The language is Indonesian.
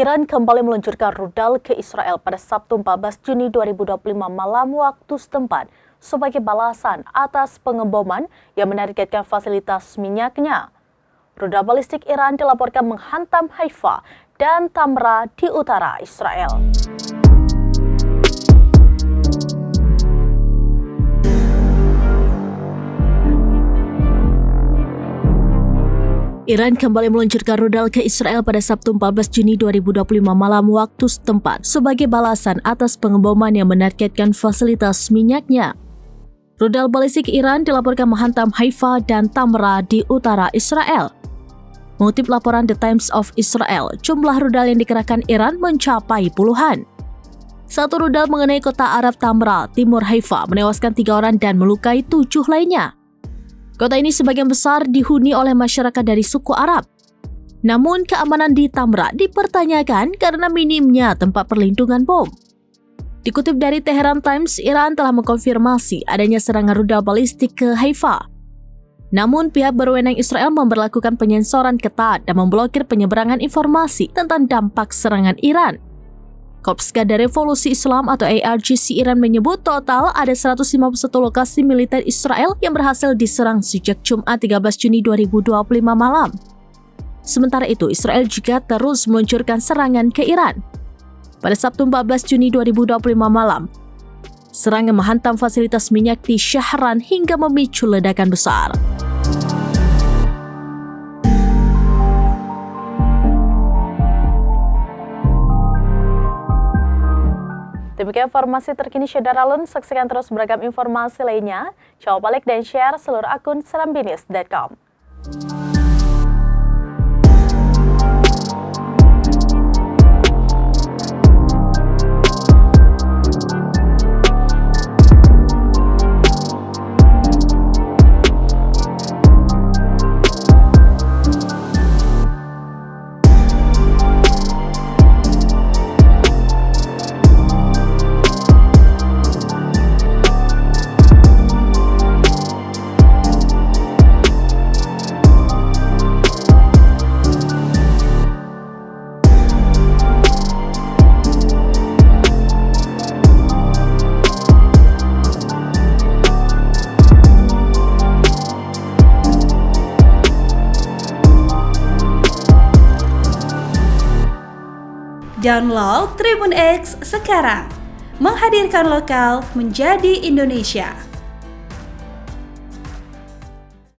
Iran kembali meluncurkan rudal ke Israel pada Sabtu 14 Juni 2025 malam waktu setempat sebagai balasan atas pengeboman yang menargetkan fasilitas minyaknya. Rudal balistik Iran dilaporkan menghantam Haifa dan Tamra di utara Israel. Iran kembali meluncurkan rudal ke Israel pada Sabtu 14 Juni 2025 malam waktu setempat sebagai balasan atas pengeboman yang menargetkan fasilitas minyaknya. Rudal balistik Iran dilaporkan menghantam Haifa dan Tamra di utara Israel. Mengutip laporan The Times of Israel, jumlah rudal yang dikerahkan Iran mencapai puluhan. Satu rudal mengenai kota Arab Tamra, timur Haifa, menewaskan 3 orang dan melukai 7 lainnya. Kota ini sebagian besar dihuni oleh masyarakat dari suku Arab. Namun keamanan di Tamra dipertanyakan karena minimnya tempat perlindungan bom. Dikutip dari Tehran Times, Iran telah mengkonfirmasi adanya serangan rudal balistik ke Haifa. Namun pihak berwenang Israel memberlakukan penyensoran ketat dan memblokir penyeberangan informasi tentang dampak serangan Iran. Korps Garda Revolusi Islam atau IRGC Iran menyebut total ada 151 lokasi militer Israel yang berhasil diserang sejak Jumat 13 Juni 2025 malam. Sementara itu, Israel juga terus meluncurkan serangan ke Iran. Pada Sabtu 14 Juni 2025 malam, serangan menghantam fasilitas minyak di Syahran hingga memicu ledakan besar. Demikian informasi terkini Syedaralun, saksikan terus beragam informasi lainnya. Coba like dan share seluruh akun serambinis.com. Download Tribun X sekarang, menghadirkan lokal menjadi Indonesia.